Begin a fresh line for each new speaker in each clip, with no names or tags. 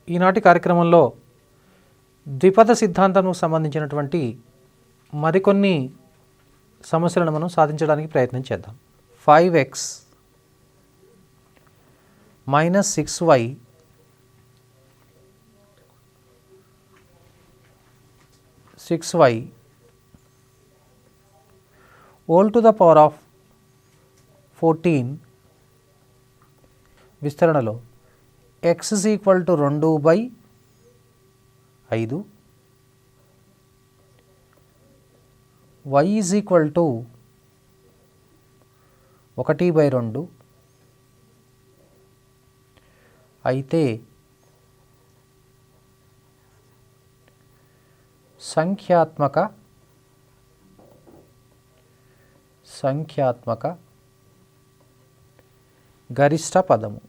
ఈనాటి కార్యక్రమంలో ద్విపద సిద్ధాంతంకు సంబంధించినటువంటి మరికొన్ని సమస్యలను మనం సాధించడానికి ప్రయత్నం చేద్దాం. 5x minus 6y all to the power of 14 విస్తరణలో x is equal to 2/5, y is equal to 1/2 అయితే సంఖ్యాత్మక గరిష్ట పదము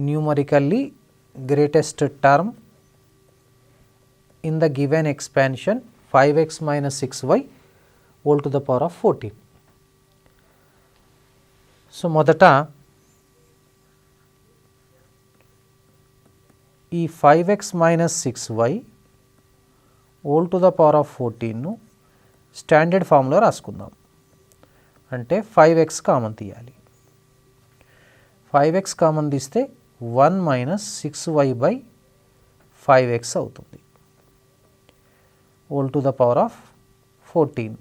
numerically greatest term in the given expansion 5x minus 6y all to the power of 14. So మొదట ఈ 5x minus 6y all to the power of 14ను standard ఫామ్లో రాసుకుందాం. అంటే 5x common తీయాలి. 5x కామన్ తీస్తే 1 మైనస్ 6y/5x అవుతుంది all to the power of 14.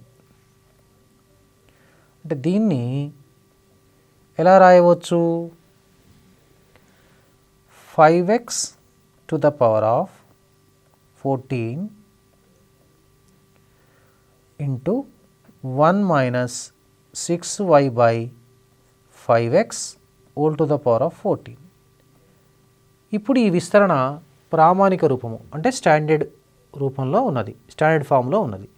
అంటే దీన్ని ఎలా రాయవచ్చు? 5x to the power of 14 into 1 minus 6y/5x all to the power of 14. ఇప్పుడు ఈ విస్తరణ ప్రామాణిక రూపము అంటే స్టాండర్డ్ రూపంలో ఉన్నది, స్టాండర్డ్ ఫామ్లో ఉన్నది.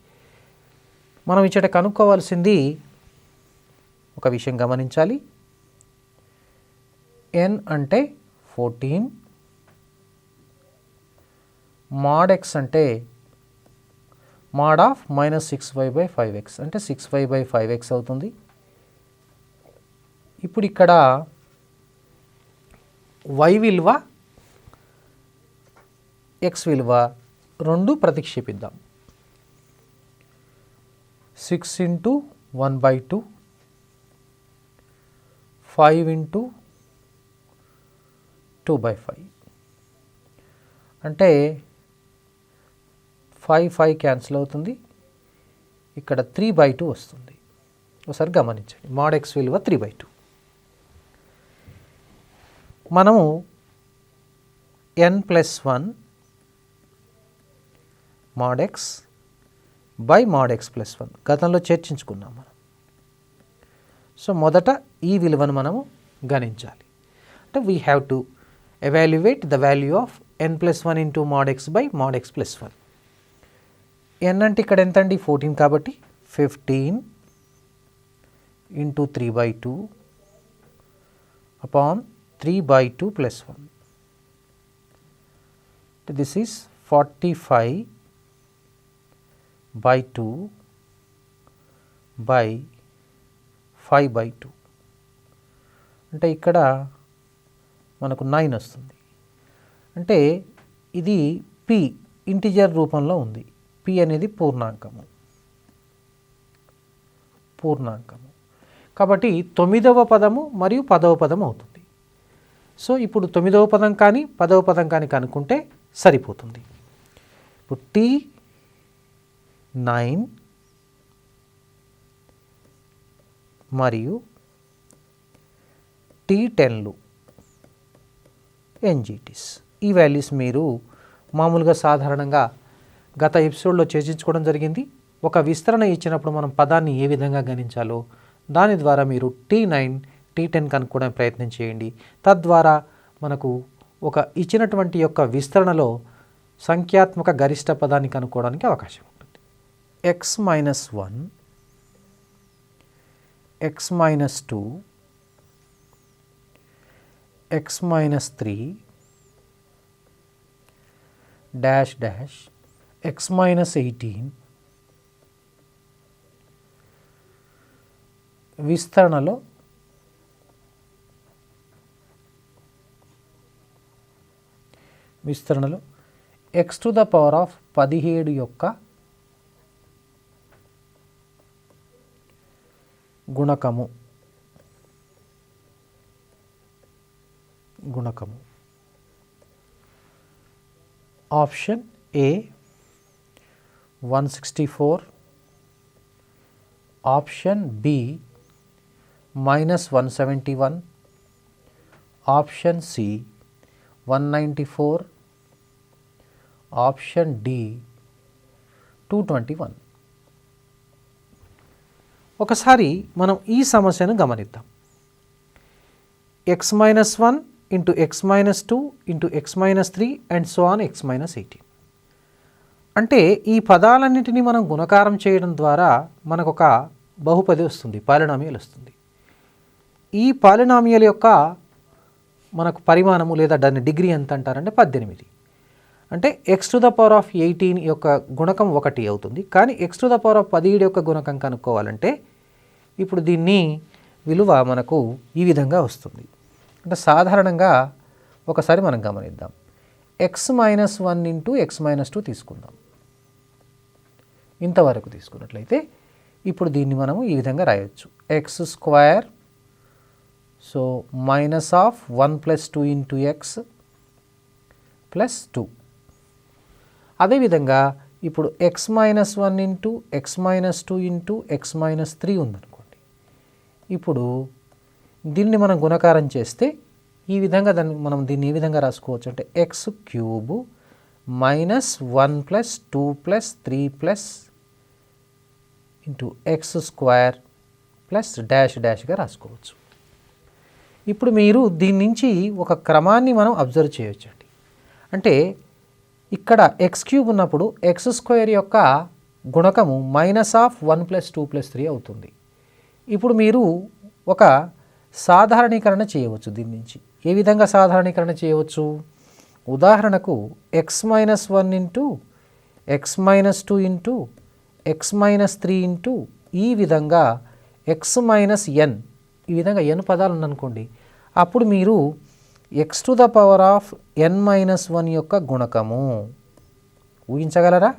మనం ఇచ్చట కనుక్కోవాల్సింది ఒక విషయం గమనించాలి. n అంటే 14, mod x అంటే mod ఆఫ్ మైనస్ 6y/5x అంటే 6y/5x అవుతుంది. ఇప్పుడు ఇక్కడ y విలువ x విలువ రెండు ప్రతిక్షేపిద్దాం. 6 ఇంటూ 1/2, 5 ఇంటూ 2/5 అంటే 5 క్యాన్సిల్ అవుతుంది. ఇక్కడ 3/2 వస్తుంది. ఒకసారి గమనించండి, mod x విలువ 3/2. మనము n+1 mod x by mod x+1 గతంలో చర్చించుకున్నాం మనం. సో మొదట ఈ విలువను మనము గణించాలి. అంటే we have to evaluate the value of n+1 into mod x by mod x+1. n అంటే ఇక్కడ ఎంత అండి? 14 కాబట్టి 15 into 3/2 upon 3/2 + 1. This is 45/2 by 5/2 అంటే ఇక్కడ మనకు 9 వస్తుంది. అంటే ఇది p ఇంటిజర్ రూపంలో ఉంది. p అనేది పూర్ణాంకము కాబట్టి 9వ పదము మరియు 10వ పదం అవుతుంది. సో ఇప్పుడు 9వ పదం కానీ 10వ పదం కానీ కనుక్కుంటే సరిపోతుంది. ఇప్పుడు T9 మరియు T10లు NGTs. ఈ వాల్యూస్ మీరు మామూలుగా సాధారణంగా గత ఎపిసోడ్లో చర్చించుకోవడం జరిగింది. ఒక విస్తరణ ఇచ్చినప్పుడు మనం పదాన్ని ఏ విధంగా గణించాలో దాని ద్వారా మీరు T9, T10 కనుక్కోవడానికి ప్రయత్నం చేయండి. తద్వారా మనకు ఒక ఇచ్చినటువంటి యొక్క విస్తరణలో సంఖ్యాత్మక గరిష్ట పదాన్ని కనుక్కోవడానికి అవకాశం ఉంటుంది. x-1, x-2, x-3 dash dash x-18 విస్తరణలో x to the power of 17 యొక్క గుణకము option A 164, option B -171, option C 194, option D 221. ఒకసారి మనం ఈ సమస్యను గమనిద్దాం. x-1 into x-2 into x-3 and so on x-18. అంటే ఈ పదాలన్నింటినీ మనం గుణకారం చేయడం ద్వారా మనకు ఒక బహుపది వస్తుంది, పాలినామియల్ వస్తుంది. ఈ పాలినామియల్ యొక్క మనకు పరిమాణము లేదా దాని డిగ్రీ ఎంత అంటారంటే 18. అంటే x to the power of 18 యొక్క గుణకం 1 అవుతుంది. కానీ x to the power of 17 యొక్క గుణకం కనుక్కోవాలంటే ఇప్పుడు దీన్ని విలువ మనకు ఈ విధంగా వస్తుంది. అంటే సాధారణంగా ఒకసారి మనం గమనిద్దాం. x-1 ఇంటూ x-2 తీసుకుందాం. ఇంతవరకు తీసుకున్నట్లయితే ఇప్పుడు దీన్ని మనము ఈ విధంగా రాయొచ్చు. x², so -1 + 2 into x + 2. అదేవిధంగా ఇప్పుడు x-1 into x-2 into x-3 ఉందనుకోండి. ఇప్పుడు దీన్ని మనం గుణకారం చేస్తే ఈ విధంగా మనం దీన్ని ఏ విధంగా రాసుకోవచ్చు అంటే x³ -1 + 2 + 3 ఇంటూ x² డాష్గా రాసుకోవచ్చు. ఇప్పుడు మీరు దీని నుంచి ఒక క్రమాన్ని మనం అబ్జర్వ్ చేయొచ్చండి. అంటే ఇక్కడ x³ ఉన్నప్పుడు x² యొక్క గుణకము -1 + 2 + 3 అవుతుంది. ఇప్పుడు మీరు ఒక సాధారణీకరణ చేయవచ్చు. దీని నుంచి ఏ విధంగా సాధారణీకరణ చేయవచ్చు? ఉదాహరణకు x-1 into x-2 into x-3 into ఈ విధంగా x-n, ఈ విధంగా n పదాలు ఉందనుకోండి. అప్పుడు మీరు x to the power of n-1 యొక్క గుణకము ఊహించగలరా?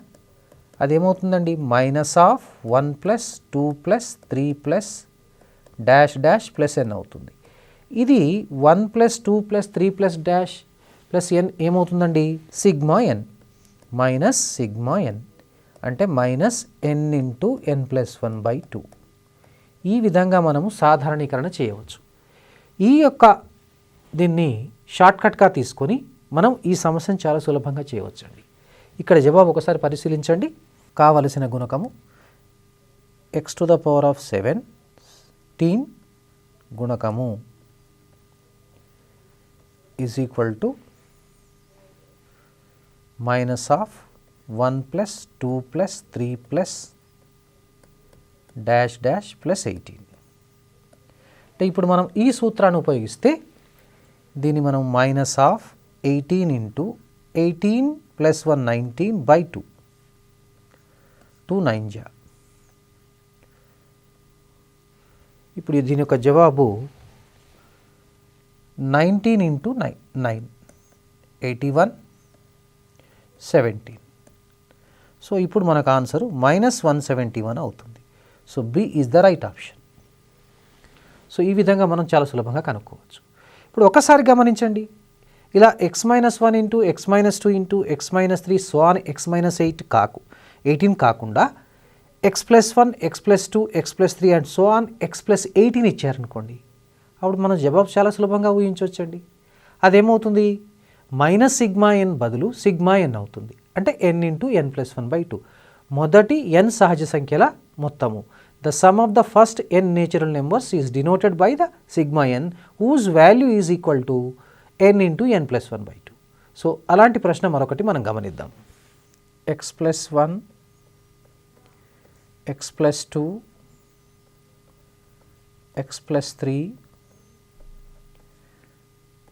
అదేమవుతుందండి? -1 + 2 + 3 డాష్ n అవుతుంది. ఇది 1 + 2 + 3 డాష్ n ఏమవుతుందండి? σn -σn అంటే -n ఇంటూ n+1/2. ఈ విధంగా మనము సాధారణీకరణ చేయవచ్చు. ఈ యొక్క దీన్ని షార్ట్కట్గా తీసుకొని మనం ఈ సమస్యను చాలా సులభంగా చేయవచ్చండి. ఇక్కడ జవాబు ఒకసారి పరిశీలించండి. కావలసిన గుణకము x to the power of 17 గుణకము ఈజ్ ఈక్వల్ టు -1 + 2 + 3 డాష్ +18. అంటే ఇప్పుడు మనం ఈ సూత్రాన్ని ఉపయోగిస్తే దీన్ని మనం -18 ఇంటూ 18 + 1 19/2 2 9 జా. ఇప్పుడు దీని యొక్క జవాబు 19 ఇంటూ 9 81 17. సో ఇప్పుడు మనకు ఆన్సరు -171 అవుతుంది. So B is the right option. So ఈ విధంగా మనం చాలా సులభంగా కనుక్కోవచ్చు. ఇప్పుడు ఒకసారి గమనించండి. ఇలా x-1 into x-2 into x-3 so on x-8 18 కాకుండా x+1 x+2 x+3 and so on x+18 ఇచ్చారనుకోండి. అప్పుడు మనం జవాబు చాలా సులభంగా ఊహించవచ్చండి. అదేమవుతుంది? -σn బదులు σn అవుతుంది. అంటే n ఇంటూ n+1/2. మొదటి n సహజ సంఖ్యల మొత్తము. The sum of the first n natural numbers is denoted by the σn whose value is equal to n into n+1/2. So అలాంటి ప్రశ్న మరొకటి మనం గమనిద్దాం. x+1 x+2 x+3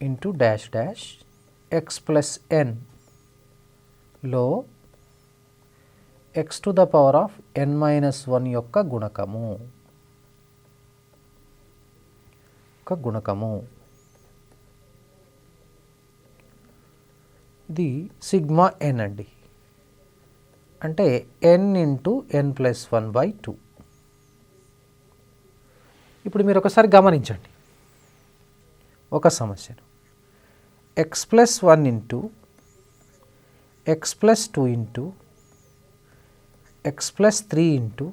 into dash x+n లో x to the power of n-1 యొక్క గుణకము. యొక్క గుణకము. ఇది sigma ఎన్ అండి, అంటే n ఇంటూ n+1/2. ఇప్పుడు మీరు ఒకసారి గమనించండి ఒక సమస్యను. x+1 into x+2 into x+3 into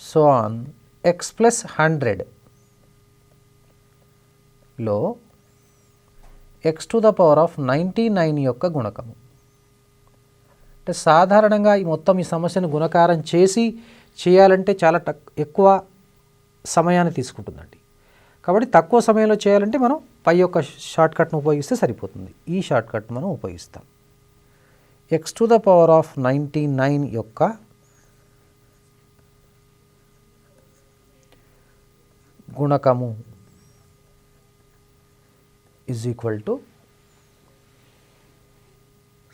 so on x+100లో x⁴99 యొక్క గుణకము. అంటే సాధారణంగా ఈ సమస్యను గుణకారం చేయాలంటే చాలా ఎక్కువ సమయాన్ని తీసుకుంటుందండి. కాబట్టి తక్కువ సమయంలో చేయాలంటే మనం పై యొక్క షార్ట్కట్ను ఉపయోగిస్తే సరిపోతుంది. ఈ షార్ట్కట్ మనం ఉపయోగిస్తాం. x⁴99 యొక్క గుణకము is equal to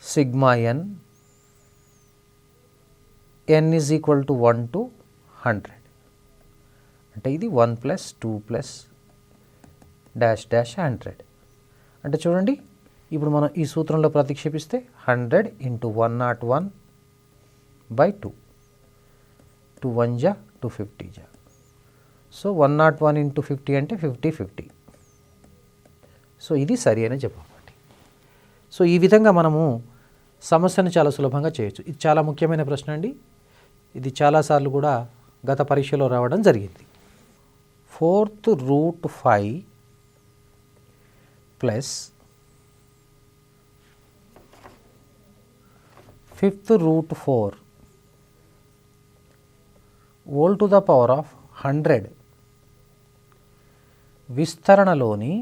sigma n, n is equal to 1 to 100. అంటే ఇది 1 + 2 + -100. అంటే చూడండి, ఇప్పుడు మనం ఈ సూత్రంలో ప్రతిక్షేపిస్తే 100 × 101/2, 2 1 జా 250 జా. సో 101 × 50 అంటే 50. సో ఇది సరి అయిన జవాబు అండి. సో ఈ విధంగా మనము సమస్యను చాలా సులభంగా చేయొచ్చు. ఇది చాలా ముఖ్యమైన ప్రశ్న అండి. ఇది చాలాసార్లు కూడా గత పరీక్షలో రావడం జరిగింది. 4th root 5 plus 5th root 4 whole to the power of 100 విస్తరణలోని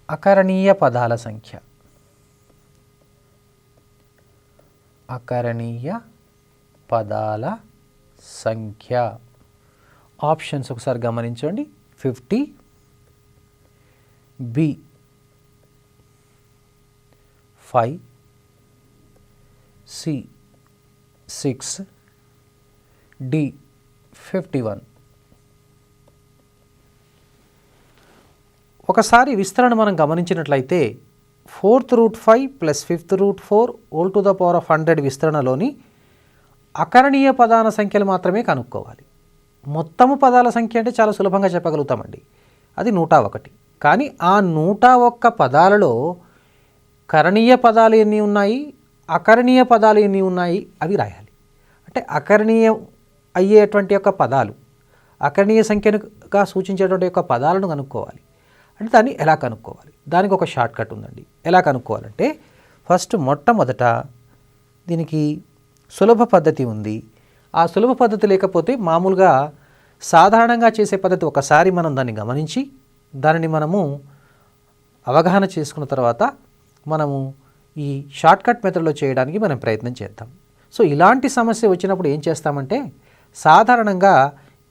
అకరణీయ పదాల సంఖ్య. ఆప్షన్స్ ఒకసారి గమనించండి. 50, B 5, C 6, D 51. ఒకసారి విస్తరణ మనం గమనించినట్లయితే 4th root 5 plus 5th root 4 whole to the power of 100 విస్తరణలోని అకరణీయ పదాల సంఖ్యలు మాత్రమే కనుక్కోవాలి. మొత్తము పదాల సంఖ్య అంటే చాలా సులభంగా చెప్పగలుగుతామండి, అది 101. కానీ ఆ 101 పదాలలో కరణీయ పదాలు ఎన్ని ఉన్నాయి, అకరణీయ పదాలు ఎన్ని ఉన్నాయి అవి రాయాలి. అంటే అకరణీయం అయ్యేటువంటి యొక్క పదాలు, అకరణీయ సంఖ్యగా సూచించేటువంటి యొక్క పదాలను కనుక్కోవాలి. అంటే దాన్ని ఎలా కనుక్కోవాలి, దానికి ఒక షార్ట్ కట్ ఉందండి. ఎలా కనుక్కోవాలంటే ఫస్ట్ మొట్టమొదట దీనికి సులభ పద్ధతి ఉంది. ఆ సులభ పద్ధతి లేకపోతే మామూలుగా సాధారణంగా చేసే పద్ధతి ఒకసారి మనం దాన్ని గమనించి దానిని మనము అవగాహన చేసుకున్న తర్వాత మనము ఈ షార్ట్కట్ మెథడ్లో చేయడానికి మనం ప్రయత్నం చేద్దాం. సో ఇలాంటి సమస్య వచ్చినప్పుడు ఏం చేస్తామంటే సాధారణంగా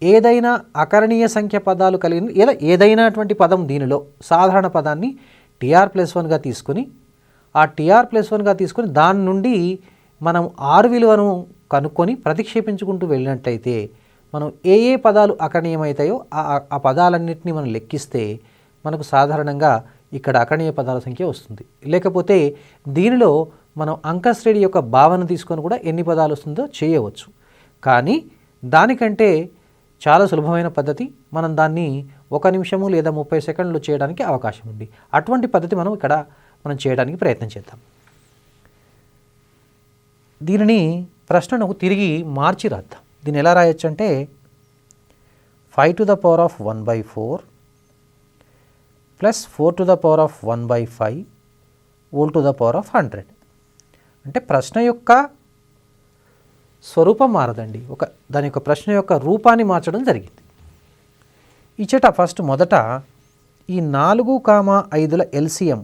ఏదైనా అకరణీయ సంఖ్య పదాలు కలిగిన ఏదైనాటువంటి పదం దీనిలో సాధారణ పదాన్ని TR+1గా తీసుకొని ఆ TR+1గా తీసుకొని దాని నుండి మనం R విలువను కనుక్కొని ప్రతిక్షేపించుకుంటూ వెళ్ళినట్లయితే మనం ఏ పదాలు అకరణీయమవుతాయో ఆ పదాలన్నింటినీ మనం లెక్కిస్తే మనకు సాధారణంగా ఇక్కడ అకరణీయ పదాల సంఖ్య వస్తుంది. లేకపోతే దీనిలో మనం అంకశ్రేణి యొక్క భావన తీసుకొని కూడా ఎన్ని పదాలు వస్తుందో చేయవచ్చు. కానీ దానికంటే చాలా సులభమైన పద్ధతి, మనం దాన్ని 1 నిమిషము లేదా 30 సెకండ్లు చేయడానికి అవకాశం ఉంది. అటువంటి పద్ధతి మనం చేయడానికి ప్రయత్నం చేద్దాం. దీనిని ప్రశ్నను తిరిగి మార్చి రాద్దాం. దీన్ని ఎలా రాయొచ్చు అంటే 5 to the power of 1/4 plus 4 to the power of 1/5 whole to the power of 100. అంటే ప్రశ్న యొక్క స్వరూపం మారదండి, దాని యొక్క ప్రశ్న యొక్క రూపాన్ని మార్చడం జరిగింది. ఇచ్చట ఫస్ట్ మొదట ఈ 4,5ల LCM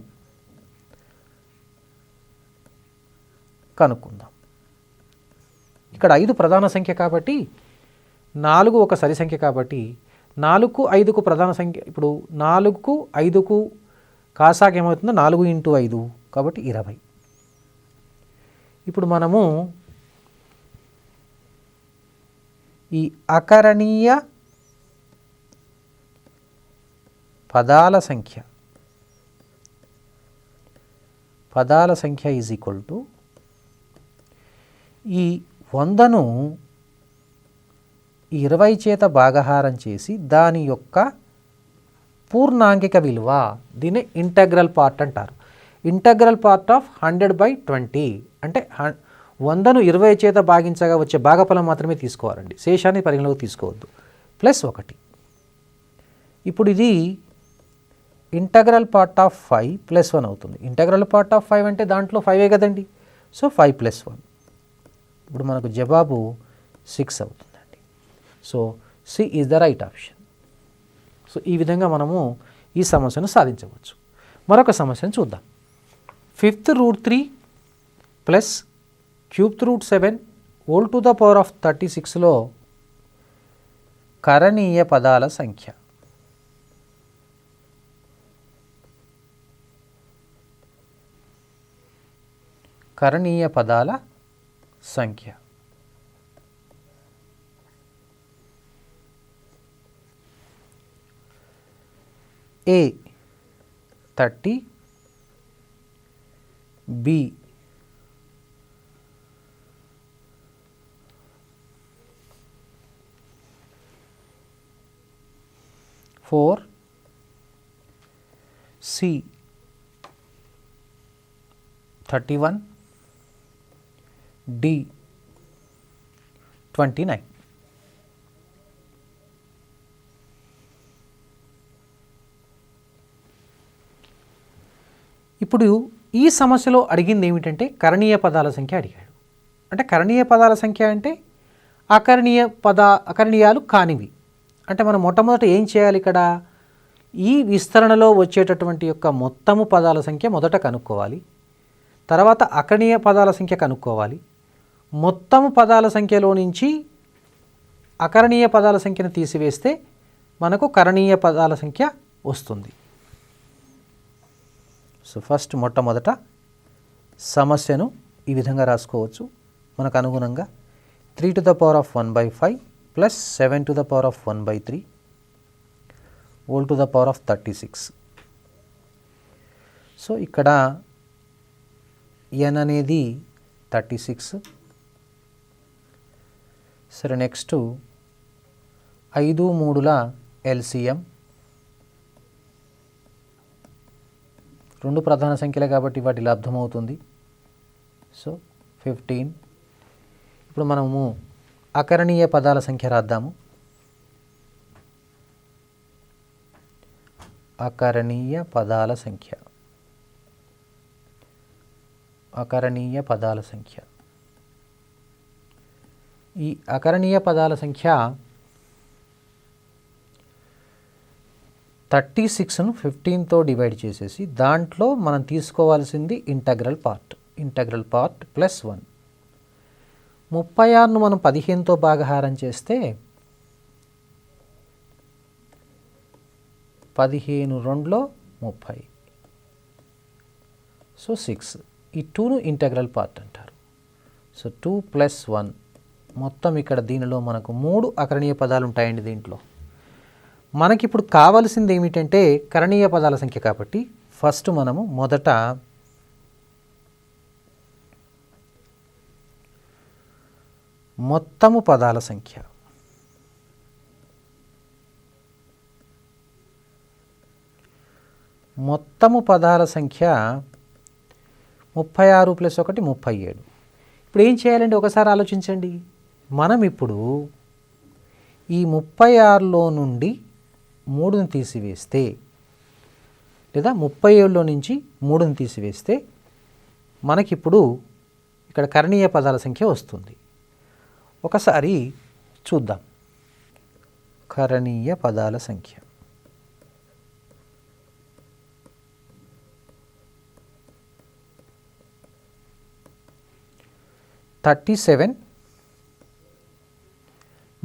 కనుక్కుందాం. ఇక్కడ 5 ప్రధాన సంఖ్య కాబట్టి 4 ఒక సరి సంఖ్య కాబట్టి 4కు 5కు ప్రధాన సంఖ్య. ఇప్పుడు 4కు 5కు కాసాగ ఏమవుతుందో 4 × 5 కాబట్టి 20. ఇప్పుడు మనము ఈ అకరణీయ పదాల సంఖ్య ఈజ్ ఈక్వల్ టు ఈ 100ను 20 చేత భాగహారం చేసి దాని యొక్క పూర్ణాంకిక విలువ, దీన్ని ఇంటగ్రల్ పార్ట్ అంటారు. ఇంటగ్రల్ పార్ట్ ఆఫ్ 100/20 అంటే 100ను 20 చేత భాగించగా వచ్చే భాగఫలం మాత్రమే తీసుకోవాలండి, శేషాన్ని పరిగణలోకి తీసుకోవద్దు. +1. ఇప్పుడు ఇది ఇంటగ్రల్ పార్ట్ ఆఫ్ 5 +1 అవుతుంది. ఇంటగ్రల్ పార్ట్ ఆఫ్ 5 అంటే దాంట్లో 5 కదండి. సో 5 + 1. ఇప్పుడు మనకు జవాబు 6 అవుతుందండి. So C is the right option. So ఈ విధంగా మనము ఈ సమస్యను సాధించవచ్చు. మరొక సమస్యను చూద్దాం. 5th √3 + cubed √7 ⁻³ 36లో కరణీయ పదాల సంఖ్య. కరణీయ పదాల సంఖ్య A 30, B 4, C 31, D 29. ఇప్పుడు ఈ సమస్యలో అడిగింది ఏమిటంటే కరణీయ పదాల సంఖ్య అడిగాడు. అంటే కరణీయ పదాల సంఖ్య అంటే అకరణీయాలు కానివి. అంటే మనం మొట్టమొదట ఏం చేయాలి, ఇక్కడ ఈ విస్తరణలో వచ్చేటటువంటి యొక్క మొత్తము పదాల సంఖ్య మొదట కనుక్కోవాలి. తర్వాత అకరణీయ పదాల సంఖ్య కనుక్కోవాలి. మొత్తము పదాల సంఖ్యలో నుంచి అకరణీయ పదాల సంఖ్యను తీసివేస్తే మనకు కరణీయ పదాల సంఖ్య వస్తుంది. సో ఫస్ట్ మొట్టమొదట సమస్యను ఈ విధంగా రాసుకోవచ్చు. మనకు అనుగుణంగా 3⁻⁴ + 7⁻⁴ ⁻36. సో ఇక్కడ n అనేది 36. సరే, నెక్స్ట్ 5, 3ల LCM. రెండు ప్రధాన సంఖ్యలే కాబట్టి వాటి లబ్ధం అవుతుంది. సో 15. ఇప్పుడు మనము అకరణీయ పదాల సంఖ్య రాద్దాము. అకరణీయ పదాల సంఖ్య ఈ అకరణీయ పదాల సంఖ్య 36ను 15తో డివైడ్ చేసేసి దాంట్లో మనం తీసుకోవాల్సింది ఇంటగ్రల్ పార్ట్ +1. 36ను మనం 15తో భాగహారం చేస్తే 15 2లో 30. సో 6. ఈ 2ను ఇంటగ్రల్ పార్ట్ అంటారు. సో 2 + 1 మొత్తం ఇక్కడ దీనిలో మనకు 3 అకరణీయ పదాలు ఉంటాయండి. దీంట్లో మనకిప్పుడు కావాల్సింది ఏమిటంటే కరణీయ పదాల సంఖ్య కాబట్టి ఫస్ట్ మనము మొదట మొత్తము పదాల సంఖ్య మొత్తము పదాల సంఖ్య 36 + 1 37. ఇప్పుడు ఏం చేయాలండి, ఒకసారి ఆలోచించండి. మనం ఇప్పుడు ఈ 36లో నుండి 3ని తీసివేస్తే లేదా 37లో నుంచి 3ని తీసివేస్తే మనకిప్పుడు ఇక్కడ కరణీయ పదాల సంఖ్య వస్తుంది. ఒకసారి చూద్దాం. కరణీయ పదాల సంఖ్య -37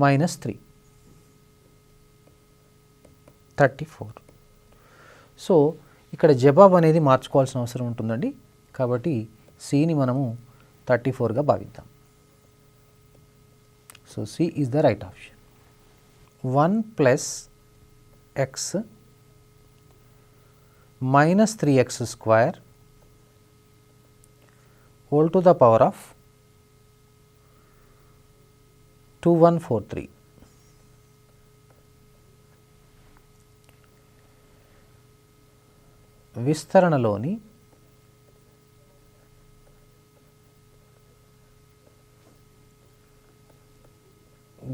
-3 34. సో ఇక్కడ జవాబు అనేది మార్చుకోవాల్సిన అవసరం ఉంటుందండి. కాబట్టి సిని మనము 34గా భావిద్దాం. So C is the right option. 1 plus x minus 3x square whole to the power of 2143. విస్తరణలోని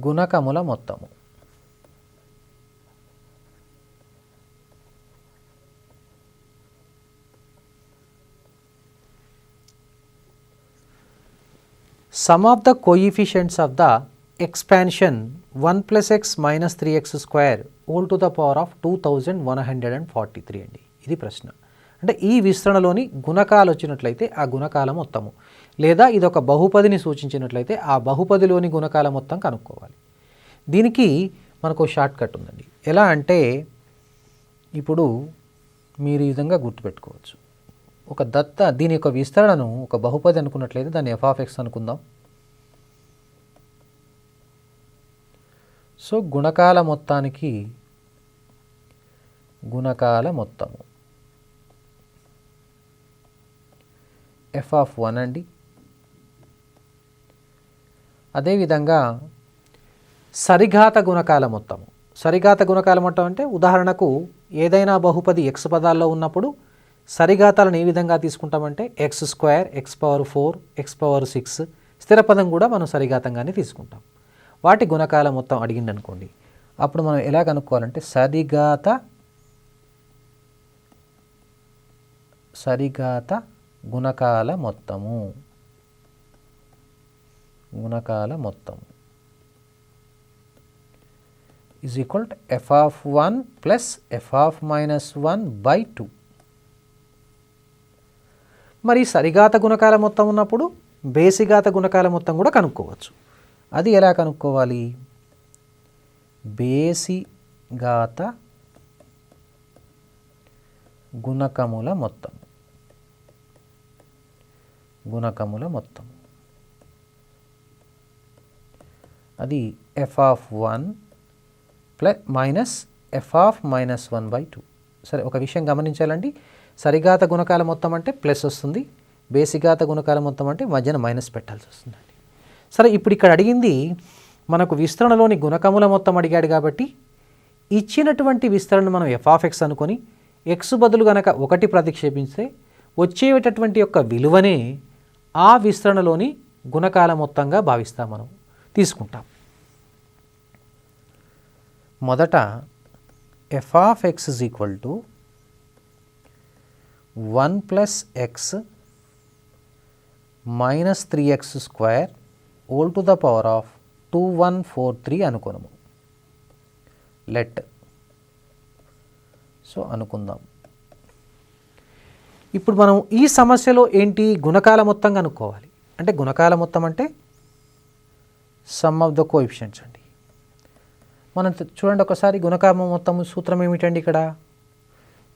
గుణకముల మొత్తము. Sum of the coefficients of the expansion 1 plus x minus 3x square whole to the power of 2143 అండి. ఇది ప్రశ్న. అంటే ఈ విస్తరణలోని గుణకాలు వచ్చినట్లయితే ఆ గుణకాల మొత్తము, లేదా ఇది ఒక బహుపదిని సూచించినట్లయితే ఆ బహుపదిలోని గుణకాల మొత్తం కనుక్కోవాలి. దీనికి మనకు షార్ట్ కట్ ఉందండి. ఎలా అంటే ఇప్పుడు మీరు ఈ విధంగా గుర్తుపెట్టుకోవచ్చు. ఒక దీని యొక్క విస్తరణను ఒక బహుపది అనుకున్నట్లయితే దాన్ని f(x) అనుకుందాం. సో గుణకాల మొత్తానికి గుణకాల మొత్తము f(1) అండి. అదేవిధంగా సరిఘాత గుణకాల మొత్తము. సరిఘాత గుణకాల మొత్తం అంటే ఉదాహరణకు ఏదైనా బహుపది x పదాల్లో ఉన్నప్పుడు సరిఘాతాలను ఏ విధంగా తీసుకుంటామంటే x², x⁴, x⁶, స్థిర పదం కూడా మనం సరిఘాతంగానే తీసుకుంటాం. వాటి గుణకాల మొత్తం అడిగింది అనుకోండి, అప్పుడు మనం ఎలా కనుక్కోవాలంటే సరిఘాత గుణకాల మొత్తము is equal to f(1) plus f(-1)/2. మరి సరిఘాత గుణకాల మొత్తం ఉన్నప్పుడు బేసిఘాత గుణకాల మొత్తం కూడా కనుక్కోవచ్చు. అది ఎలా కనుక్కోవాలి? బేసిఘాత గుణకముల మొత్తం అది f(1) మైనస్ f(-1/2). సరే, ఒక విషయం గమనించాలండి. సరిఘాత గుణకాల మొత్తం అంటే ప్లస్ వస్తుంది, బేసిఘాత గుణకాల మొత్తం అంటే మధ్యన మైనస్ పెట్టాల్సి వస్తుందండి. సరే, ఇప్పుడు ఇక్కడ అడిగింది మనకు విస్తరణలోని గుణకముల మొత్తం అడిగాడు కాబట్టి ఇచ్చినటువంటి విస్తరణను మనం f(x) అనుకొని x బదులు గనక 1 ప్రతిక్షేపిస్తే వచ్చేటటువంటి యొక్క విలువనే ఆ విస్తరణలోని గుణకాల మొత్తంగా భావిస్తాం, మనం తీసుకుంటాం. మొదట f(x) is equal to 1 plus x minus 3x square whole to the power of 2143 అనుకున్నాము. అనుకుందాం. ఇప్పుడు మనం ఈ సమస్యలో ఏంటి, గుణకాల మొత్తం కనుక్కోవాలి. అంటే గుణకాల మొత్తం అంటే సమ్ ఆఫ్ ద కోఎఫిషియెంట్స్ అండి. మనం చూడండి ఒకసారి, గుణకాల మొత్తం సూత్రం ఏమిటండి? ఇక్కడ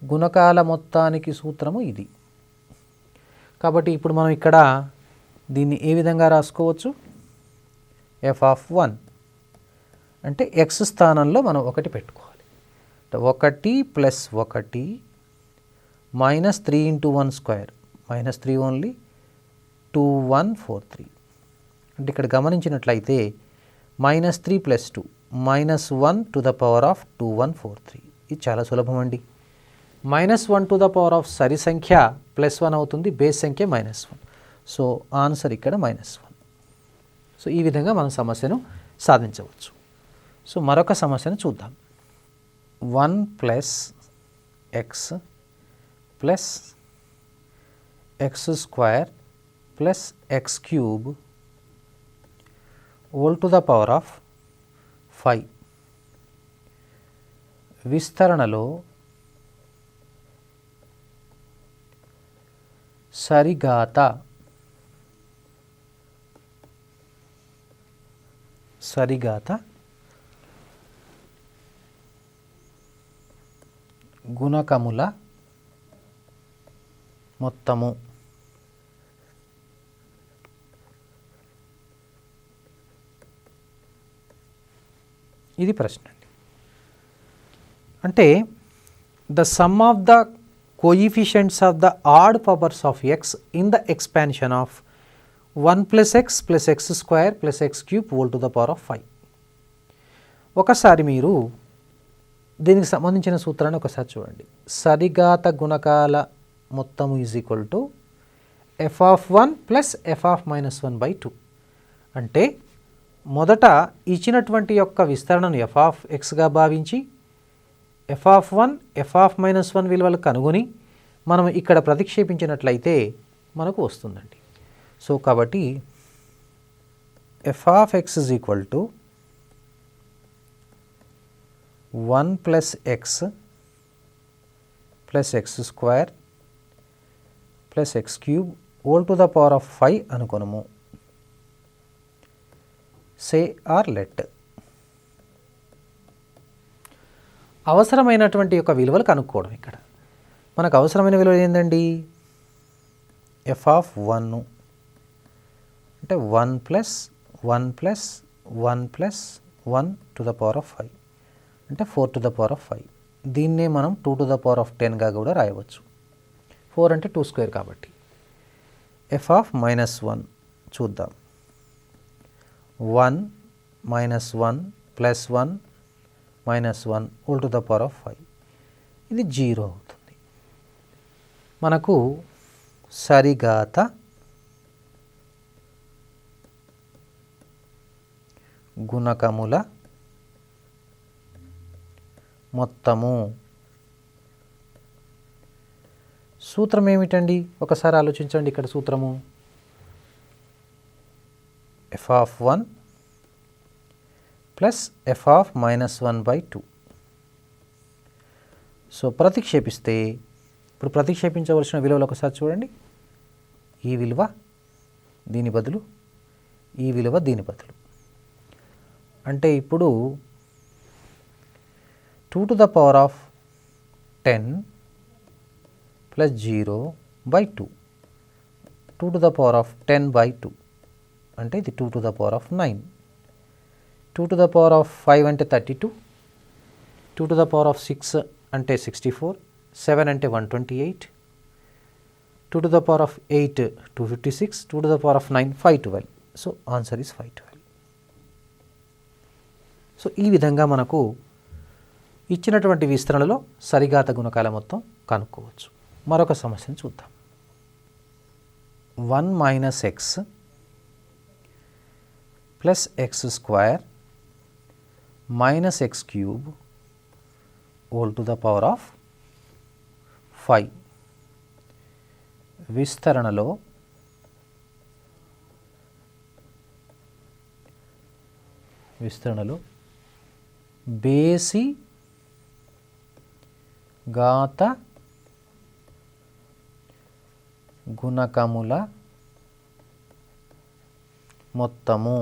గుణకాల మొత్తానికి సూత్రము ఇది. కాబట్టి ఇప్పుడు మనం ఇక్కడ దీన్ని ఏ విధంగా రాసుకోవచ్చు? f(1) అంటే x స్థానంలో మనం 1 పెట్టుకోవాలి. 1 plus 1 minus 3 × 1 square minus 3 only 2143. అంటే ఇక్కడ గమనించినట్లయితే -3 + 2 -1 టు ద పవర్ ఆఫ్ 2143. ఇది చాలా సులభం అండి. -1 టు ద పవర్ ఆఫ్ సరి సంఖ్య +1 అవుతుంది, బేస్ సంఖ్య -1. సో ఆన్సర్ ఇక్కడ -1. సో ఈ విధంగా మనం సమస్యను సాధించవచ్చు. సో మరొక సమస్యను చూద్దాం. 1 plus X plus x² plus x³ whole to the power of 5 విస్తరణలో సరిఘాత గుణకముల మొత్తము ఇది ప్రశ్న అండి. అంటే the sum of the coefficients of the odd powers of X in the expansion of 1 + x + x² + x³ whole to the power of 5. ఒకసారి మీరు దీనికి సంబంధించిన సూత్రాన్ని ఒకసారి చూడండి. సరిఘాత గుణకాల మొత్తము is equal to f(1) + f(-1/2). అంటే మొదట ఇచ్చినటువంటి యొక్క విస్తరణను f(x)గా భావించి f(1), f(-1) విలువలు కనుగొని మనం ఇక్కడ ప్రతిక్షేపించినట్లయితే మనకు వస్తుందండి. సో కాబట్టి f(x) is equal to 1 + x + x² + x³ whole to the power of 5 అనుకొనము. Say or let. అవసరమైనటువంటి యొక్క విలువలు కనుక్కోవడం. ఇక్కడ మనకు అవసరమైన విలువ ఏందండి? f(1) అంటే 1 + 1 + 1 + 1 టు ద పవర్ ఆఫ్ 5 అంటే 4 టు ద పవర్ ఆఫ్ 5. దీన్నే మనం 2 టు ద పవర్ ఆఫ్ 10గా కూడా రాయవచ్చు. 4 అంటే 2² కాబట్టి. f(-1) చూద్దాం. 1 - 1 + 1 - 1 whole to the power of 5. ఇది 0 అవుతుంది. మనకు సరిఘాత గుణకముల మొత్తము. సూత్రం ఏమిటండి? ఒకసారి ఆలోచించండి. ఇక్కడ సూత్రము f(1) + f(-1/2). సో ప్రతిక్షేపిస్తే ఇప్పుడు ప్రతిక్షేపించవలసిన విలువలు ఒకసారి చూడండి. ఈ విలువ దీని బదులు, ఈ విలువ దీని బదులు. అంటే ఇప్పుడు 2 to the power of 10 + 0/2. 2 to the power of 10/2 అంటే ఇది 2 to the power of 9. 2 to the power of 5 అంటే 32. 2 టు ద పవర్ ఆఫ్ 6 అంటే 64. 7 అంటే 128. 2 to the power of 8 256. 2 to the power of 9 512. So answer is 512. So ఈ విధంగా మనకు ఇచ్చినటువంటి విస్తరణలో సరిఘాత గుణకాల మొత్తం కనుక్కోవచ్చు. మరొక సమస్యను చూద్దాం. 1 - x + x² - x³ whole to the power of 5. విస్తరణలో బేసి ఘాత గుణకముల మొత్తము.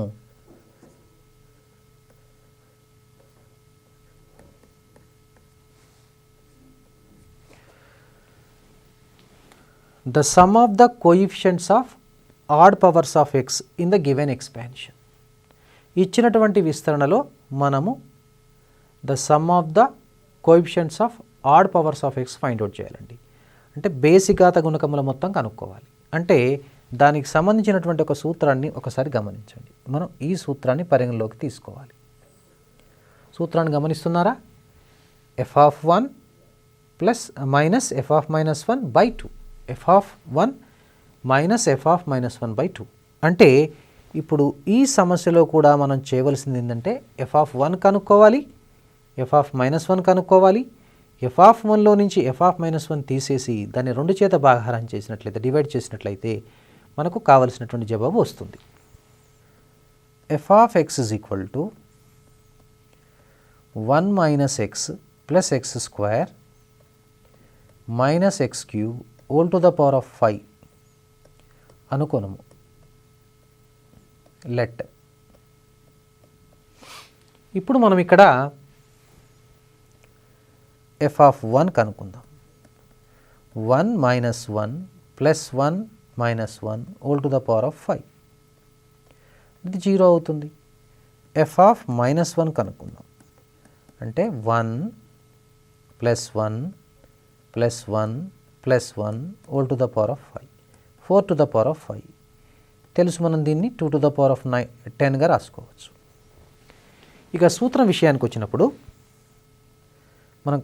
The sum of the coefficients of odd powers of x in the given expansion. ఇచ్చినటువంటి విస్తరణలో మనము the sum of the coefficients of odd powers of X find out చేయాలండి. అంటే బేసిఘాత గుణకముల మొత్తం కనుక్కోవాలి. అంటే దానికి సంబంధించినటువంటి ఒక సూత్రాన్ని ఒకసారి గమనించండి. మనం ఈ సూత్రాన్ని పరిగణలోకి తీసుకోవాలి. సూత్రాన్ని గమనిస్తున్నారా? f(1) - f(-1/2). f(1) - f(-1/2). అంటే ఇప్పుడు ఈ సమస్యలో కూడా మనం చేయవలసింది ఏంటంటే f(1) కనుక్కోవాలి, f(-1) కనుక్కోవాలి. f(1)లో నుంచి f(-1) తీసేసి దాన్ని 2 చేత భాగాహారం చేసినట్లయితే, డివైడ్ చేసినట్లయితే మనకు కావలసినటువంటి జవాబు వస్తుంది. f(x) = 1 - x + x² - x³ whole to the power of 5 అనుకోనము. లెట్. ఇప్పుడు మనం ఇక్కడ f(1) కనుక్కుందాం. 1 - 1 + 1 - 1 whole to the power of 5. ఇది 0 అవుతుంది. f(-1) కనుక్కుందాం. అంటే 1 plus 1 plus 1 plus 1 whole to the power of 5, 4 to the power of 5. తెలుసు, మనం దీన్ని 2 టు ద పవర్ ఆఫ్ 10గా రాసుకోవచ్చు. ఇక సూత్రం విషయానికి వచ్చినప్పుడు మనం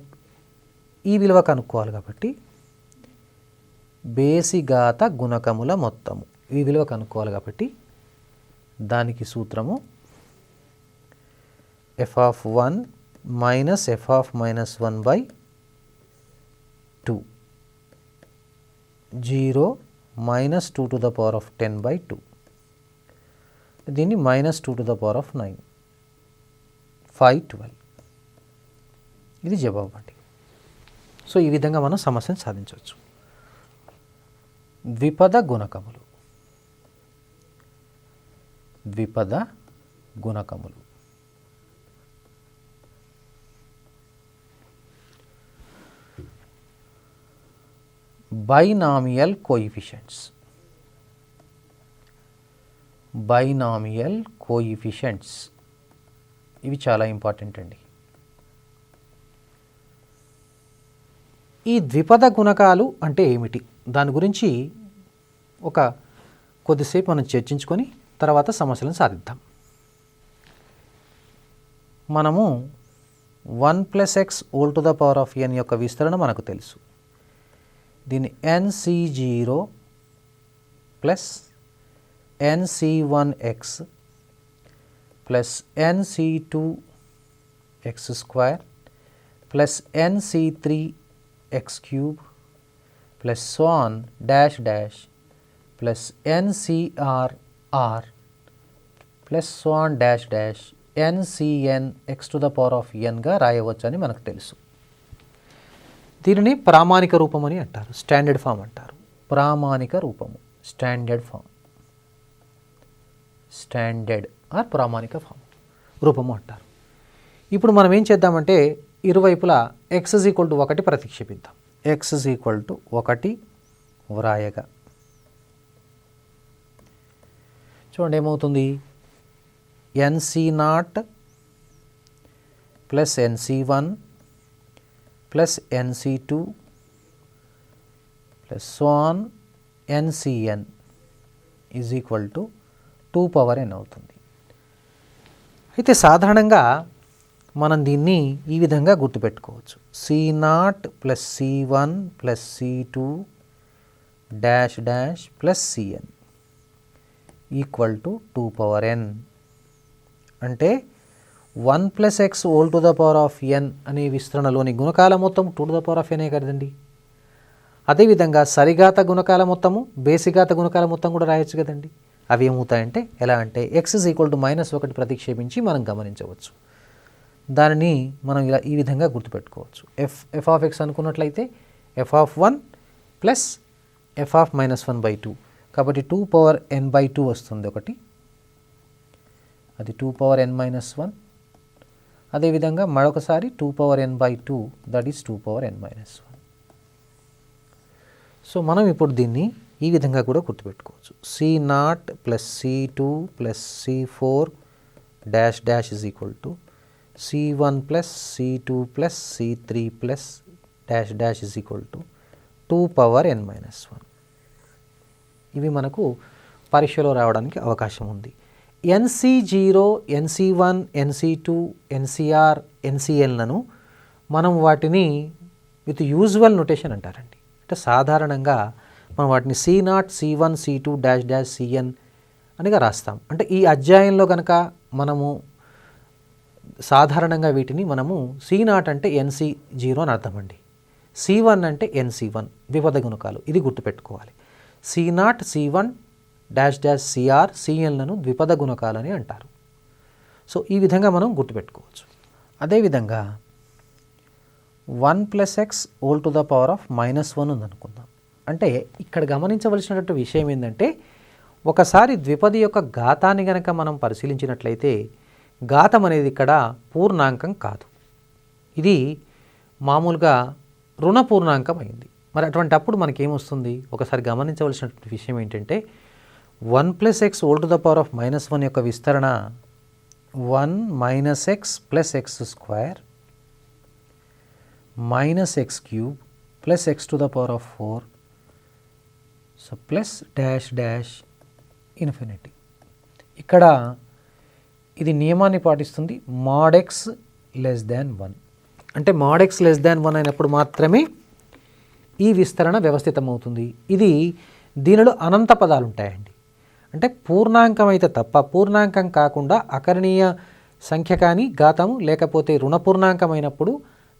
ఈ విలువ కనుక్కోవాలి కాబట్టి బేసిఘాత గుణకముల మొత్తము ఈ విలువ కనుక్కోవాలి కాబట్టి దానికి సూత్రము f(1) minus f(-1/2), 0 minus 2 to the power of 10/2, దీన్ని minus 2 to the power of 9, 512. ఇది జవాబు అండి. సో ఈ విధంగా మనం సమస్యను సాధించవచ్చు. ద్విపద గుణకములు బైనామియల్ కోఎఫిషియంట్స్. ఇవి చాలా ఇంపార్టెంట్ అండి. ఈ ద్విపద గుణకాలు అంటే ఏమిటి, దాని గురించి ఒక కొద్దిసేపు మనం చర్చించుకొని తర్వాత సమస్యలను సాధిద్దాం. మనము 1 + x whole to the power of n యొక్క విస్తరణ మనకు తెలుసు. దీన్ని nc0 plus nc1x plus nc2x² plus nc3x³ plus so on dash dash plus ncrr plus so on dash dash ncn x to the power of nగా రాయవచ్చు అని మనకు తెలుసు. దీనిని ప్రామాణిక రూపం అని అంటారు, స్టాండర్డ్ ఫామ్ అంటారు. ప్రామాణిక రూపము, స్టాండర్డ్ ఆర్ ప్రామాణిక ఫామ్ రూపము అంటారు. ఇప్పుడు మనం ఏం చేద్దామంటే ఇరువైపులా x = 1 ప్రతిక్షేపిద్దాం. x = 1 వ్రాయగా చూడండి ఏమవుతుంది, nc0 plus nc1 plus nc2 plus so on ncn is equal to 2n అవుతుంది. అయితే సాధారణంగా మనం దీన్ని ఈ విధంగా గుర్తుపెట్టుకోవచ్చు. c0 plus c1 plus c2 dash dash plus cn equal to 2n. అంటే 1 + x whole to the power of n అనే విస్తరణలోని గుణకాల మొత్తం 2 to the power of n కదండి. అదేవిధంగా సరిఘాత గుణకాల మొత్తము బేసిఘాత గుణకాల మొత్తం కూడా రాయొచ్చు కదండి. అవి ఏమవుతాయంటే ఎలా అంటే x = -1 ప్రతిక్షేపించి మనం గమనించవచ్చు. దానిని మనం ఇలా ఈ విధంగా గుర్తుపెట్టుకోవచ్చు. f(x) అనుకున్నట్లయితే f(1) ప్లస్ f(-1/2), కాబట్టి 2n/2 వస్తుంది ఒకటి, అది 2n-1. అదేవిధంగా మరొకసారి 2n/2, that is 2n-1. So మనం ఇప్పుడు దీన్ని ఈ విధంగా కూడా గుర్తుపెట్టుకోవచ్చు. c0 plus c2 plus c4 dash dash is equal to c1 plus c2 plus c3 plus dash dash is equal to 2n-1. ఇవి మనకు పరీక్షలో రావడానికి అవకాశం ఉంది. nc0, nc1, nc2, ncr, ncnలను మనం వాటిని విత్ యూజువల్ నొటేషన్ అంటారండి. అంటే సాధారణంగా మనం వాటిని c0, c1, c2 dash dash cn అనిగా రాస్తాం. అంటే ఈ అధ్యాయంలో కనుక మనము సాధారణంగా వీటిని మనము c0 అంటే nc0 అని అర్థం అండి, c1 అంటే nc1 ద్విపద గుణకాలు, ఇది గుర్తుపెట్టుకోవాలి. c0, c1 dash dash cr, cnలను ద్విపద గుణకాలని అంటారు. సో ఈ విధంగా మనం గుర్తుపెట్టుకోవచ్చు. అదేవిధంగా 1 + x whole to the power of -1 ఉందనుకుందాం. అంటే ఇక్కడ గమనించవలసినటువంటి విషయం ఏంటంటే ఒకసారి ద్విపది యొక్క ఘాతాన్ని గనక మనం పరిశీలించినట్లయితే ఘాతం అనేది ఇక్కడ పూర్ణాంకం కాదు, ఇది మామూలుగా రుణ పూర్ణాంకం అయింది. మరి అటువంటి అప్పుడు మనకేమొస్తుంది, ఒకసారి గమనించవలసినటువంటి విషయం ఏంటంటే 1 + x whole to the power of -1 యొక్క విస్తరణ 1 - x + x² minus x cube plus x to the power of 4, so plus dash dash infinity. ఇక్కడ ఇది నియమాన్ని పాటిస్తుంది, mod x less than 1. అంటే mod x less than 1 అయినప్పుడు మాత్రమే ఈ విస్తరణ వ్యవస్థితమవుతుంది. ఇది దీనిలో అనంత పదాలు ఉంటాయండి. అంటే పూర్ణాంకం అయితే తప్ప, పూర్ణాంకం కాకుండా అకరణీయ సంఖ్య కానీ ఘాతము లేకపోతే రుణపూర్ణాంకమైనప్పుడు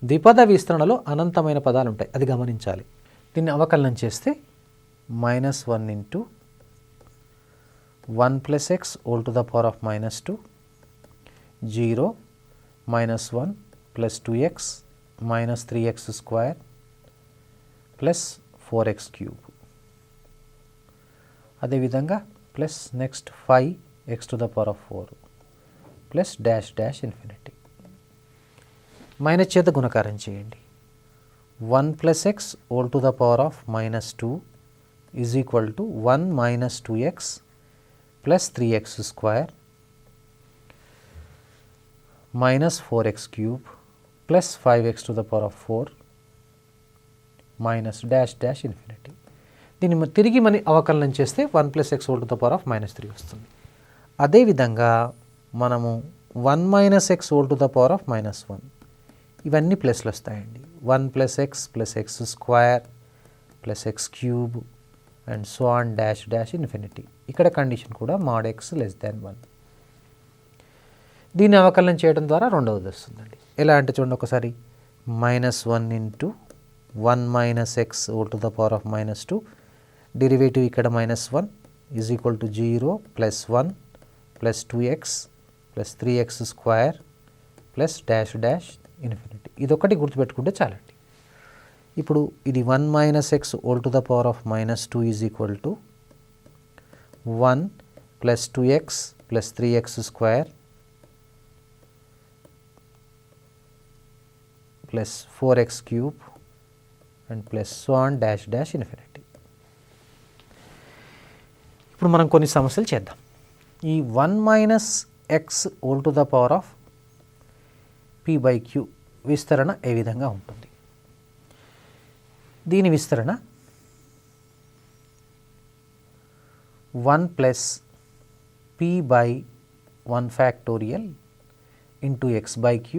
ద్విపద విస్తరణలో అనంతమైన పదాలు ఉంటాయి, అది గమనించాలి. దీన్ని అవకలనం చేస్తే -1 into 1 plus x whole to the power of -2, 0 -1 plus 2x minus 3x square plus 4x cube. అదేవిధంగా plus next 5x to the power of 4 plus dash dash infinity. Minus చేత గుణకారం చేయండి. 1 plus x whole to the power of -2 is equal to 1 minus 2x plus 3x square minus 4x cube plus 5x to the power of 4 minus dash dash infinity. దీన్ని తిరిగి మనం అవకలనం చేస్తే 1 plus x whole to the power of -3 వస్తుంది. అదేవిధంగా మనము 1 minus x whole to the power of -1, ఇవన్నీ ప్లస్లు వస్తాయండి. 1 plus X plus X square plus X cube and so on dash dash infinity. ఇక్కడ కండిషన్ కూడా mod x less than 1. దీన్ని అవకలనం చేయడం ద్వారా రెండవది వస్తుందండి. ఎలా అంటే చూడండి ఒకసారి, -1 into 1 minus x whole to the power of -2, derivative ఇక్కడ -1 is equal to 0 plus 1 plus 2x plus 3x square plus dash dash infinity. ఇదొకటి గుర్తుపెట్టుకుంటే చాలండి. ఇప్పుడు ఇది 1 minus x whole to the power of -2 is equal to 1 plus 2x plus 3x square plus 4x cube and plus so on dash dash infinity. ఇప్పుడు మనం కొన్ని సమస్యలు చేద్దాం. ఈ 1 minus x whole to the power of p/q విస్తరణ ఏ విధంగా ఉంటుంది? దీని విస్తరణ 1 plus p/1 factorial into x/q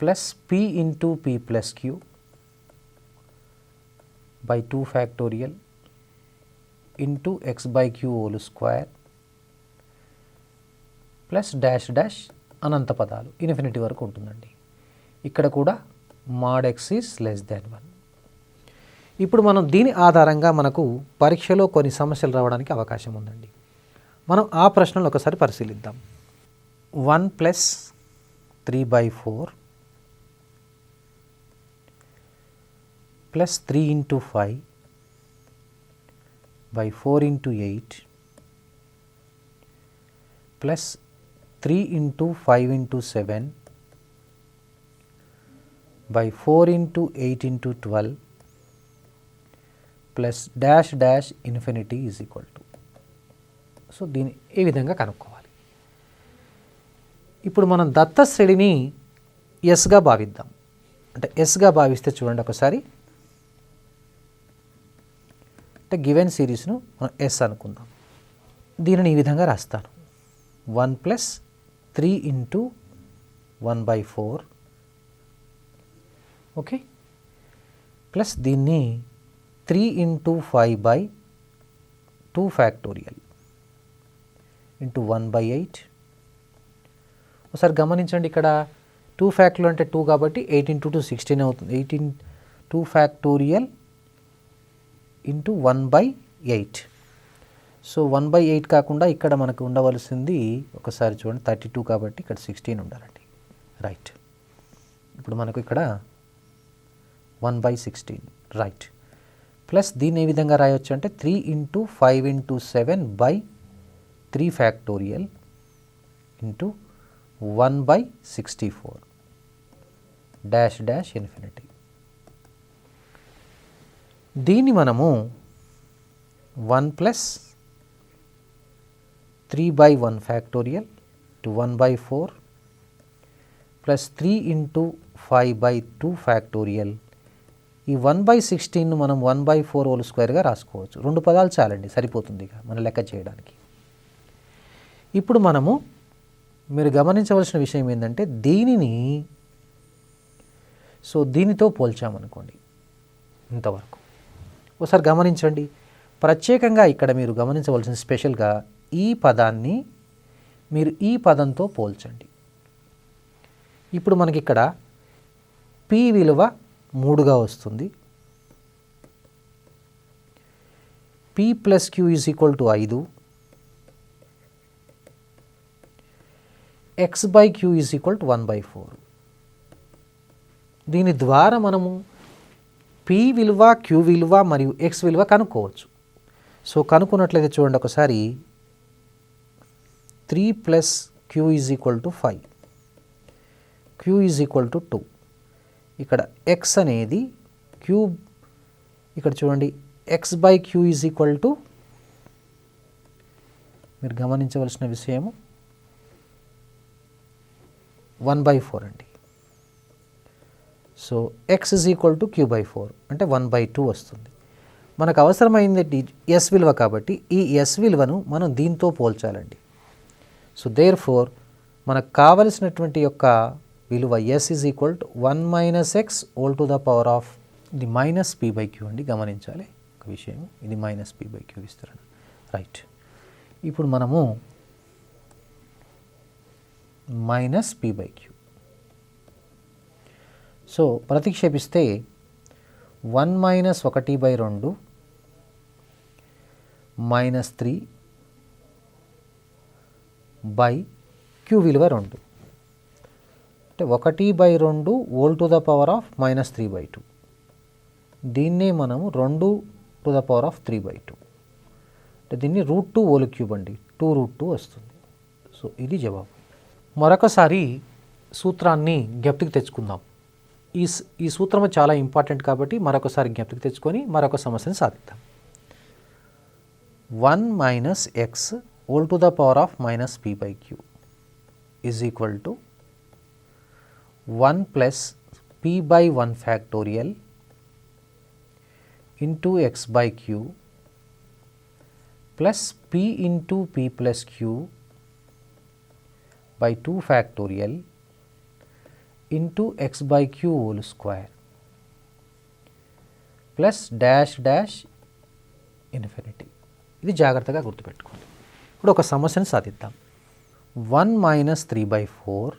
plus p into p plus q by 2 factorial into x/q whole square plus dash dash అనంత పదాలు ఇన్ఫినిటీ వరకు ఉంటుందండి. ఇక్కడ కూడా mod x is less than 1. ఇప్పుడు మనం దీని ఆధారంగా మనకు పరీక్షలో కొన్ని సమస్యలు రావడానికి అవకాశం ఉందండి. మనం ఆ ప్రశ్నలు ఒకసారి పరిశీలిద్దాం. 1 plus 3/4 plus 3 into 5 by 4 into 8 plus 3 into 5 into 7 by 4 into 8 into 12 plus dash dash infinity is equal to. So దీన్ని ఏ విధంగా కనుక్కోవాలి? ఇప్పుడు మనం దత్త శ్రేణిని ఎస్గా భావిద్దాం. అంటే ఎస్గా భావిస్తే చూడండి ఒకసారి, అంటే గివెన్ సిరీస్ను మనం ఎస్ అనుకుందాం. దీనిని ఈ విధంగా రాస్తాను. 1 ప్లస్ 3 ఇంటూ 1/4 ఓకే, ప్లస్ దీన్ని 3 ఇంటూ 5/2 ఫ్యాక్టోరియల్ ఇంటూ 1/8. ఒకసారి గమనించండి, ఇక్కడ 2 ఫ్యాక్టోరియల్ అంటే 2 కాబట్టి 8 ఇంటూ 2 16 అవుతుంది. 2 ఫ్యాక్టోరియల్ ఇంటూ 1/8. సో 1/8 కాకుండా ఇక్కడ మనకు ఉండవలసింది ఒకసారి చూడండి 32 కాబట్టి ఇక్కడ 16 ఉండాలండి. రైట్. ఇప్పుడు మనకు ఇక్కడ 1/16 రైట్. ప్లస్ దీన్ని ఏ విధంగా రాయొచ్చు అంటే 3 into 5 into 7/3 factorial into 1/64 dash dash infinity. దీన్ని మనము 1 plus 3/1 factorial to 1/4 plus 3 into 5/2 factorial. ఈ 1/16ను మనం 1/4 హోల్ స్క్వేర్గా రాసుకోవచ్చు. 2 పదాలు చాలండి, సరిపోతుంది ఇక మన లెక్క చేయడానికి. ఇప్పుడు మనము మీరు గమనించవలసిన విషయం ఏంటంటే దీనిని దీనితో పోల్చామనుకోండి ఇంతవరకు. ఒకసారి గమనించండి, ప్రత్యేకంగా ఇక్కడ మీరు గమనించవలసిన స్పెషల్గా ఈ పదాన్ని మీరు ఈ పదంతో పోల్చండి. ఇప్పుడు మనకి ఇక్కడ p విలువ 3గా వస్తుంది. p plus q is equal to 5, x/q is equal to 1/4. దీని ద్వారా మనము p విలువ, q విలువ మరియు x విలువ కనుక్కోవచ్చు. కనుక్కున్నట్లయితే చూడండి ఒకసారి, 3 plus q is equal to 5, q is equal to 2. ఇక్కడ x అనేది క్యూబ్, ఇక్కడ చూడండి x/q ఈజ్ ఈక్వల్ టు, మీరు గమనించవలసిన విషయము 1/4 అండి. x is equal to q/4 అంటే 1/2 వస్తుంది. మనకు అవసరమైంది s విలువ కాబట్టి ఈ s విలువను మనం దీంతో పోల్చాలండి. దేర్ ఫోర్ మనకు కావలసినటువంటి యొక్క విలువ s is equal to 1 - x whole to the power of ఇది -p/q అండి. గమనించాలి ఒక విషయం, ఇది -p/q విస్తరణ, రైట్. ఇప్పుడు మనము -p/q ప్రతిక్షేపిస్తే 1 - 1/2 -3/q విలువ 2 అంటే 1/2 whole to the power of -3/2. దీన్నే మనము 2 టు ద పవర్ ఆఫ్ 3/2 అంటే దీన్ని √2 హోల్ క్యూబ్ అండి, 2√2 వస్తుంది. ఇది జవాబు. మరొకసారి సూత్రాన్ని జ్ఞప్తికి తెచ్చుకుందాం. ఈ సూత్రము చాలా ఇంపార్టెంట్ కాబట్టి మరొకసారి జ్ఞప్తికి తెచ్చుకొని మరొక సమస్యను సాధిద్దాం. 1 - x whole to the power of -p/q is equal to 1 plus p/1 factorial into x/q plus p into p plus q by 2 factorial into x/q whole square plus dash dash infinity. ఇది జాగ్రత్తగా గుర్తుపెట్టుకోండి. ఇప్పుడు ఒక సమస్యను సాధిద్దాం. 1 - 3/4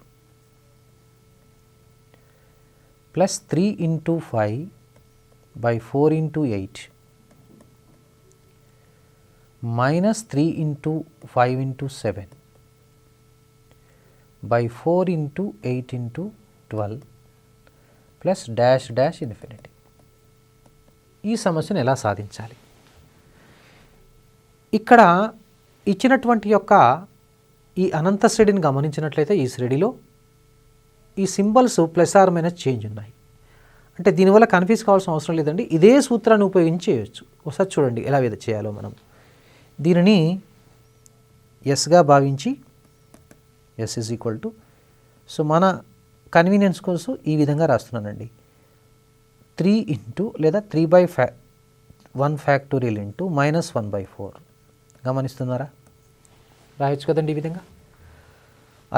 plus 3 into 5/4 into 8 -3 into 5 into 7/4 into 8 into 12 plus dash dash infinity. ఈ సమస్యను ఎలా సాధించాలి? ఇక్కడ ఇచ్చినటువంటి యొక్క ఈ అనంత శ్రేణిని గమనించినట్లయితే ఈ శ్రేణిలో ఈ symbols plus or minus change ఉన్నాయి. అంటే దీనివల్ల కన్ఫ్యూజ్ కావాల్సిన అవసరం లేదండి, ఇదే సూత్రాన్ని ఉపయోగించి చేయొచ్చు. ఒకసారి చూడండి ఎలా చేయాలో. మనం దీనిని ఎస్గా భావించి ఎస్ ఈజ్ ఈక్వల్ టు మన కన్వీనియన్స్ కోసం ఈ విధంగా రాస్తున్నానండి. 3 ఇంటూ లేదా 3/1 ఫ్యాక్టోరియల్ ఇంటూ -1/4. గమనిస్తున్నారా? రాయొచ్చు కదండి ఈ విధంగా.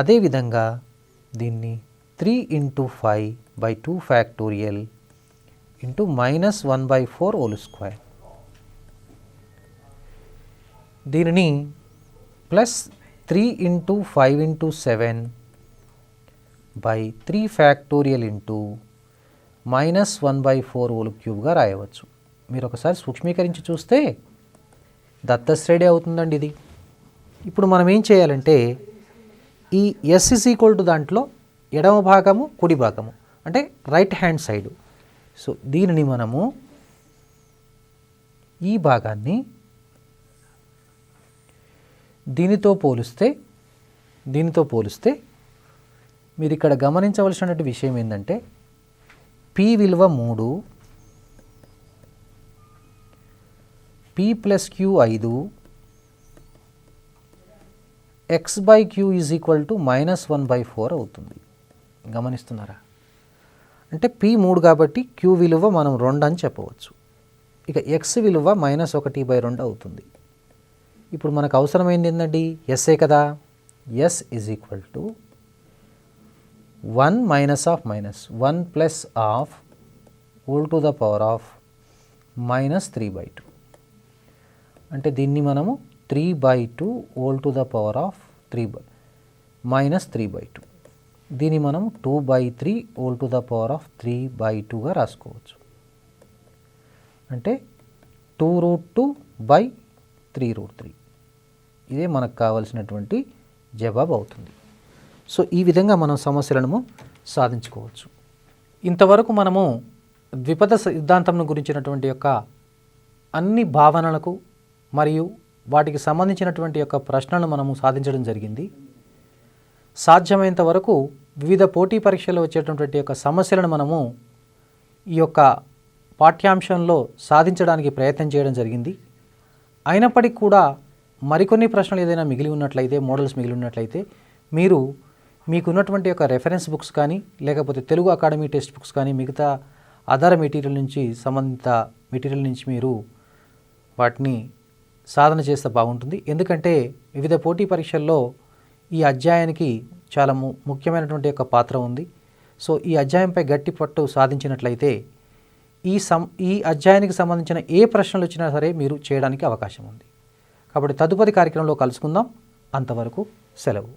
అదేవిధంగా దీన్ని 3 into 5/2 factorial into -1/4 whole square. దీనిని plus 3 into 5 into 7/3 factorial into -1/4 whole క్యూబ్గా రాయవచ్చు. మీరు ఒకసారి సూక్ష్మీకరించి చూస్తే దత్తశ్రేణి అవుతుందండి ఇది. ఇప్పుడు మనం ఏం చేయాలంటే ఈ ఎస్ ఈజ్ ఈక్వల్ టు దాంట్లో ఎడమ భాగము కుడి భాగము అంటే రైట్ హ్యాండ్ సైడు. దీనిని మనము ఈ భాగాన్ని దీనితో పోలిస్తే మీరు ఇక్కడ గమనించవలసినటువంటి విషయం ఏంటంటే p విలువ 3, p plus q 5, x/q is equal to -1/4 అవుతుంది. గమనిస్తున్నారా? అంటే P 3 కాబట్టి Q విలువ మనం 2 అని చెప్పవచ్చు. ఇక X విలువ -1/2 అవుతుంది. ఇప్పుడు మనకు అవసరమైంది ఏంటండి? ఎస్ఏ కదా. S is equal to 1 minus half minus 1 plus half whole to the power of -3/2. అంటే దీన్ని మనము 3/2 whole to the power of -3/2. దీన్ని మనం 2/3 whole to the power of 3/2గా రాసుకోవచ్చు. అంటే 2√2/3√3. ఇదే మనకు కావలసినటువంటి జవాబు అవుతుంది. సో ఈ విధంగా మనం సమస్యలను సాధించుకోవచ్చు. ఇంతవరకు మనము ద్విపద సిద్ధాంతం గురించినటువంటి యొక్క అన్ని భావనలకు మరియు వాటికి సంబంధించినటువంటి యొక్క ప్రశ్నలను మనము సాధించడం జరిగింది. సాధ్యమైనంత వరకు వివిధ పోటీ పరీక్షల్లో వచ్చేటటువంటి యొక్క సమస్యలను మనము ఈ యొక్క పాఠ్యాంశంలో సాధించడానికి ప్రయత్నం చేయడం జరిగింది. అయినప్పటికీ కూడా మరికొన్ని ప్రశ్నలు ఏదైనా మిగిలి ఉన్నట్లయితే, మోడల్స్ మిగిలి ఉన్నట్లయితే మీరు మీకున్నటువంటి యొక్క రెఫరెన్స్ బుక్స్ కానీ, లేకపోతే తెలుగు అకాడమీ టెక్స్ట్ బుక్స్ కానీ, మిగతా ఆధార మెటీరియల్ నుంచి సంబంధిత మెటీరియల్ నుంచి మీరు వాటిని సాధన చేస్తే బాగుంటుంది. ఎందుకంటే వివిధ పోటీ పరీక్షల్లో ఈ అధ్యాయానికి చాలా ముఖ్యమైనటువంటి యొక్క పాత్ర ఉంది. సో ఈ అధ్యాయంపై గట్టి పట్టు సాధించినట్లయితే ఈ అధ్యాయానికి సంబంధించిన ఏ ప్రశ్నలు వచ్చినా సరే మీరు చేయడానికి అవకాశం ఉంది. కాబట్టి తదుపరి కార్యక్రమంలో కలుసుకుందాం. అంతవరకు సెలవు.